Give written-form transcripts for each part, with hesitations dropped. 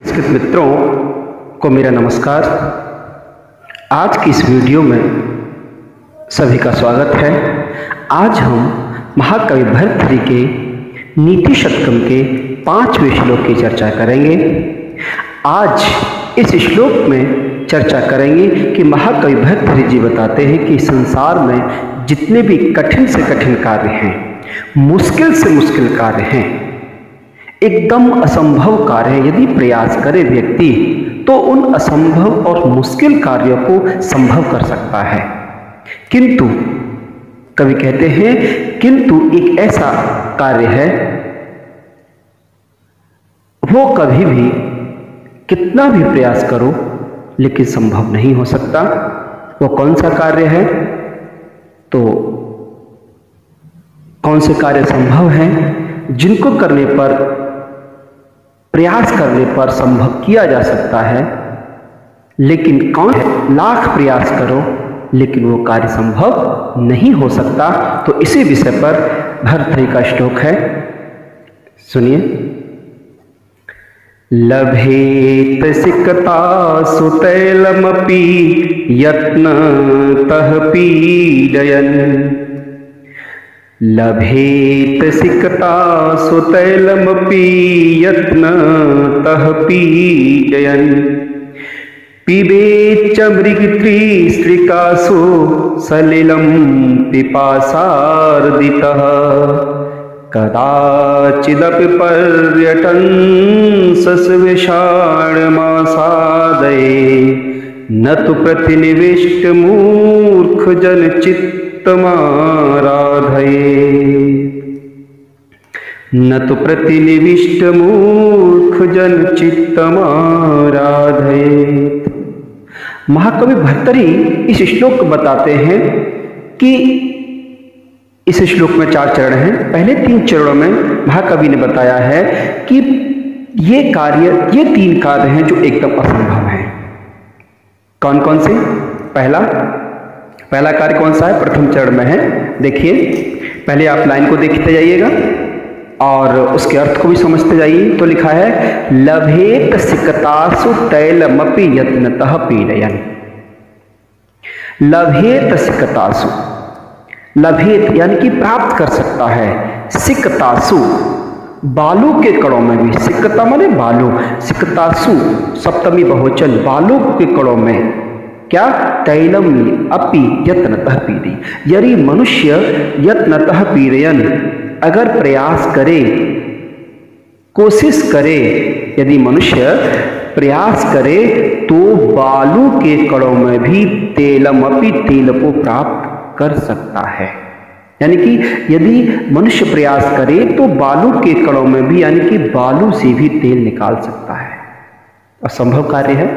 संस्कृत मित्रों को मेरा नमस्कार। आज की इस वीडियो में सभी का स्वागत है। आज हम महाकवि भर्तृहरि के नीति शतकम के 5वें श्लोक की चर्चा करेंगे। आज इस श्लोक में चर्चा करेंगे कि महाकवि भर्तृहरि जी बताते हैं कि संसार में जितने भी कठिन से कठिन कार्य हैं, मुश्किल से मुश्किल कार्य हैं, एकदम असंभव कार्य है, यदि प्रयास करे व्यक्ति तो उन असंभव और मुश्किल कार्यों को संभव कर सकता है। किंतु कवि कहते हैं किंतु एक ऐसा कार्य है वो कभी भी कितना भी प्रयास करो लेकिन संभव नहीं हो सकता। वो कौन सा कार्य है? तो कौन से कार्य संभव हैं जिनको करने पर, प्रयास करने पर संभव किया जा सकता है, लेकिन कौन है लाख प्रयास करो लेकिन वो कार्य संभव नहीं हो सकता। तो इसी विषय पर भर्तृहरि का श्लोक है, सुनिए। लभेत सिकतासु तैलमपि यत्नतः पीडयन्, लभेत सिकतासु तैलमपि यत्नतः पीडयन्, पिबेच्च मृगतृष्णिकासु सलिलं पिपासार्दितः, कदाचिदपि पर्यटन् सस्विषाणमासादये, न तु प्रतिनिविष्ट मूर्खजनचित्तमाराधयेत्, न तु प्रतिनिविष्ट मूर्खजनचित्तमाराधयेत्। महाकवि भर्तृहरि इस श्लोक को बताते हैं कि इस श्लोक में 4 चरण हैं। पहले 3 चरणों में महाकवि ने बताया है कि ये 3 कार्य हैं जो एकदम असंभव हैं। कौन कौन से? पहला कार्य कौन सा है? प्रथम चरण में है। देखिए, पहले आप लाइन को देखते जाइएगा और उसके अर्थ को भी समझते जाइए। तो लिखा है लभेत सिकतासु तैलमपि यत्नतः पीडयन्। लभेत सिकतासु, लभेत यानी कि प्राप्त कर सकता है, सिकतासु बालू के कणों में भी, सिकता माने बालू, सिकतासु सप्तमी बहुवचन, बालू के कणों में क्या? तैलम अपि यत्नतः पीडयन्। यदि मनुष्य यत्नतः पीडयन्, अगर प्रयास करे, कोशिश करे, यदि मनुष्य प्रयास करे तो बालू के कणों में भी तेलमपि, तेल को प्राप्त कर सकता है। यानी कि यदि मनुष्य प्रयास करे तो बालू के कणों में भी, यानी कि बालू से भी तेल निकाल सकता है। असंभव कार्य है।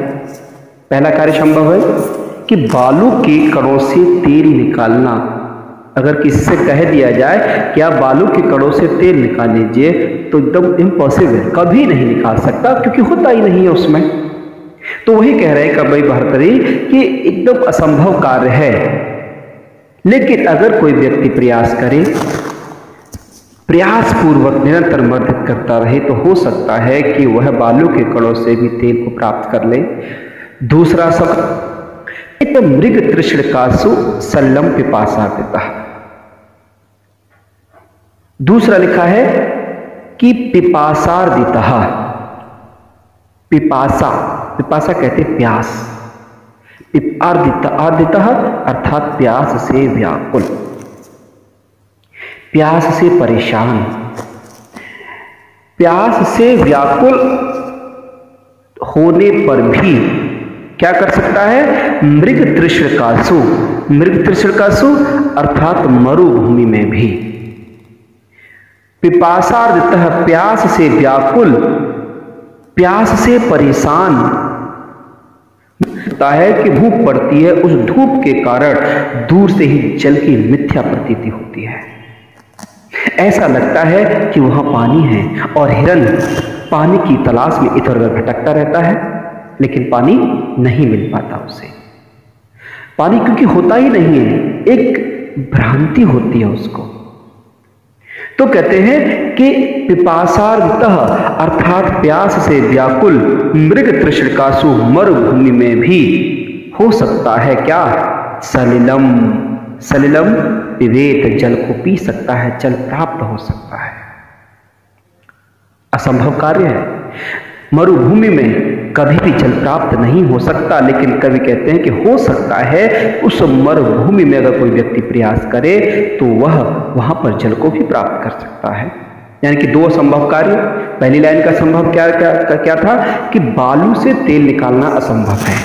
पहला कार्य संभव है कि बालू के कणों से तेल निकालना। अगर किसी से कह दिया जाए कि आप बालू के कणों से तेल निकाल लीजिए तो एकदम इम्पॉसिबल, कभी नहीं निकाल सकता, क्योंकि होता ही नहीं है उसमें। तो वही कह रहे हैं कवि भर्तृहरि कि एकदम असंभव कार्य है। लेकिन अगर कोई व्यक्ति प्रयास करे, प्रयास पूर्वक निरंतर मर्दित करता रहे तो हो सकता है कि वह बालू के कणों से भी तेल को प्राप्त कर ले। दूसरा शब्द मृग तृष्णिकासु सल्लम पिपासार्दितः। दूसरा लिखा है कि पिपासार्दितः। पिपासा, पिपासा कहते प्यास, आर्दितः अर्थात प्यास से व्याकुल, प्यास से परेशान, प्यास से व्याकुल होने पर भी क्या कर सकता है? मृग तृष्णिकासु, मृग तृष्णिकासु अर्थात मरुभूमि में भी, पिपासार्दितः प्यास से व्याकुल, प्यास से परेशान होता है कि धूप पड़ती है, उस धूप के कारण दूर से ही जल की मिथ्या प्रतीति होती है। ऐसा लगता है कि वहां पानी है और हिरन पानी की तलाश में इधर उधर भटकता रहता है, लेकिन पानी नहीं मिल पाता उसे। पानी क्योंकि होता ही नहीं है, एक भ्रांति होती है उसको। तो कहते हैं कि पिपासार्तः अर्थात प्यास से व्याकुल मृग तृष्णिकासु मरुभूमि में भी हो सकता है क्या, सलिलम सलिलम पिबेत, जल को पी सकता है, जल प्राप्त हो सकता है। असंभव कार्य है, मरुभूमि में कभी भी जल प्राप्त नहीं हो सकता, लेकिन कवि कहते हैं कि हो सकता है उस मरुभूमि में अगर कोई व्यक्ति प्रयास करे तो वह वहां पर जल को भी प्राप्त कर सकता है। यानी कि दो असंभव कार्य। पहली लाइन का संभव क्या था कि बालू से तेल निकालना असंभव है,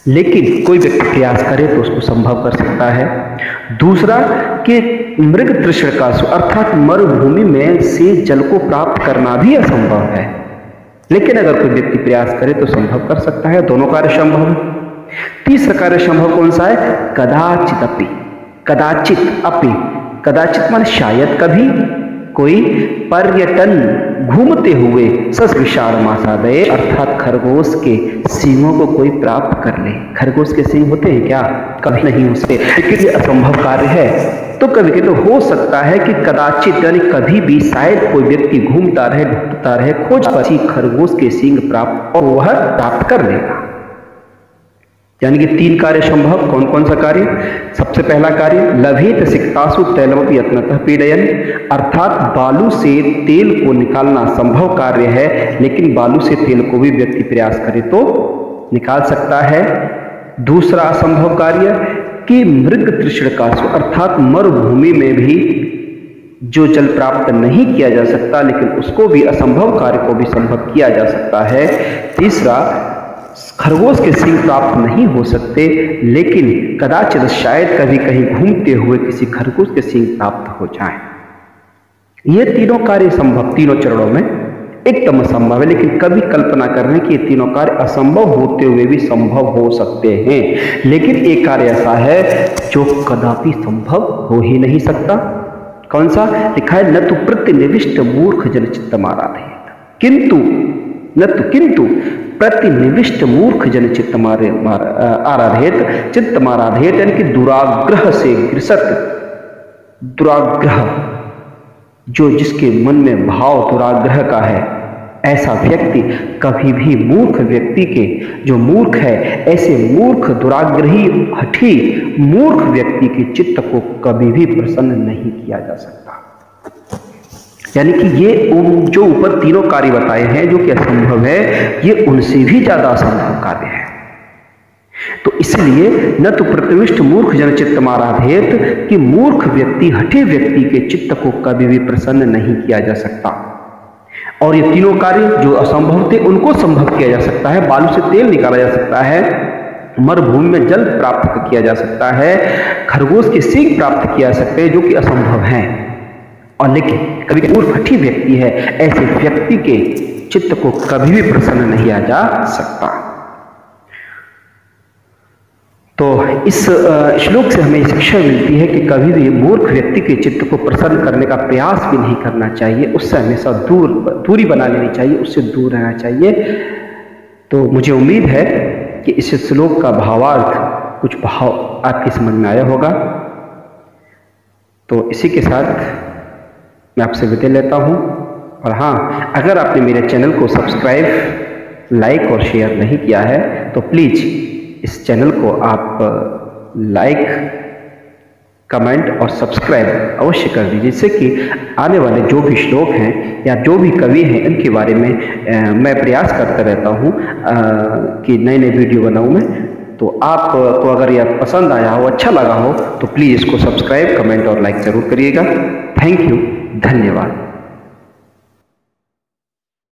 लेकिन कोई व्यक्ति प्रयास करे तो उसको संभव कर सकता है। दूसरा कि मृग तृष्णिकासु अर्थात मरुभूमि में से जल को प्राप्त करना भी असंभव है, लेकिन अगर कोई व्यक्ति प्रयास करे तो संभव कर सकता है। दोनों कार्य संभव है। तीसरा कार्य संभव कौन सा है, कदाचित अपि, कदाचित अपि, कदाचित मान शायद कभी कोई पर्यटन घूमते हुए सस विशाल मासादय अर्थात खरगोश के सींगों को कोई प्राप्त कर ले। खरगोश के सींग होते हैं क्या, कभी नहीं हो सकते, लेकिन ये असंभव कार्य है। तो कभी कभी तो हो सकता है कि कदाचित यानी कभी भी शायद कोई व्यक्ति घूमता रहे, ढूंढता रहे, खोज पची खरगोश के सींग प्राप्त और वह प्राप्त कर लेगा। यानी कि तीन कार्य संभव। कौन कौन सा कार्य, सबसे पहला कार्य लभेत सिक्तासु तैलमपि यत्नतः पीडयन् अर्थात बालू से तेल को निकालना संभव कार्य है, लेकिन बालू से तेल को भी व्यक्ति प्रयास करे तो निकाल सकता है। दूसरा असंभव कार्य कि मृग तृष्णिकासु अर्थात मरुभूमि में भी जो जल प्राप्त नहीं किया जा सकता, लेकिन उसको भी असंभव कार्य को भी संभव किया जा सकता है। तीसरा खरगोश के सींग प्राप्त नहीं हो सकते, लेकिन कदाचित शायद कभी कहीं घूमते हुए किसी खरगोश के सींग प्राप्त हो जाएं। ये तीनों कार्य संभव, तीनों चरणों में एकदम असंभव है, लेकिन कभी कल्पना कर रहे हैं कि ये तीनों कार्य असंभव होते हुए भी संभव हो सकते हैं। लेकिन एक कार्य ऐसा है जो कदापि संभव हो ही नहीं सकता। कौन सा, लिखा है न तो प्रतिनिविष्ट मूर्ख जन चित्तमाराधेत, किंतु प्रतिनिविष्ट मूर्ख जन चित्त आराधेत, चित्त माराधेत यानी कि दुराग्रह से ग्रसित, दुराग्रह जो जिसके मन में भाव दुराग्रह का है, ऐसा व्यक्ति कभी भी मूर्ख व्यक्ति के, जो मूर्ख है ऐसे मूर्ख दुराग्रही हठी मूर्ख व्यक्ति के चित्त को कभी भी प्रसन्न नहीं किया जा सकता। यानी कि ये जो ऊपर तीनों कार्य बताए हैं जो कि असंभव है, ये उनसे भी ज्यादा असंभव कार्य है। तो इसलिए न तो प्रतिविष्ट मूर्ख जन चित्त माराधेत कि मूर्ख व्यक्ति हठे व्यक्ति के चित्त को कभी भी प्रसन्न नहीं किया जा सकता। और ये तीनों कार्य जो असंभव थे उनको संभव किया जा सकता है। बालू से तेल निकाला जा सकता है, मरुभूमि में जल प्राप्त किया जा सकता है, खरगोश के सींग प्राप्त किया जा सकते हैं जो कि असंभव है। और लेकिन कभी मूर्ख हठी व्यक्ति है, ऐसे व्यक्ति के चित्त को कभी भी प्रसन्न नहीं किया जा सकता। तो इस श्लोक से हमें शिक्षा मिलती है कि कभी भी मूर्ख व्यक्ति के चित्त को प्रसन्न करने का प्रयास भी नहीं करना चाहिए, उससे हमेशा दूरी बना लेनी चाहिए, उससे दूर रहना चाहिए। तो मुझे उम्मीद है कि इस श्लोक का भावार्थ कुछ भाव आपकी समझ में आया होगा। तो इसी के साथ मैं आपसे विदा लेता हूं। और हाँ, अगर आपने मेरे चैनल को सब्सक्राइब, लाइक और शेयर नहीं किया है तो प्लीज़ इस चैनल को आप लाइक, कमेंट और सब्सक्राइब अवश्य कर दीजिए, जिससे कि आने वाले जो भी श्लोक हैं या जो भी कवि हैं इनके बारे में मैं प्रयास करता रहता हूँ कि नए नए वीडियो बनाऊँ मैं। तो आपको अगर यह पसंद आया हो, अच्छा लगा हो, तो प्लीज़ इसको सब्सक्राइब, कमेंट और लाइक ज़रूर करिएगा। थैंक यू, धन्यवाद।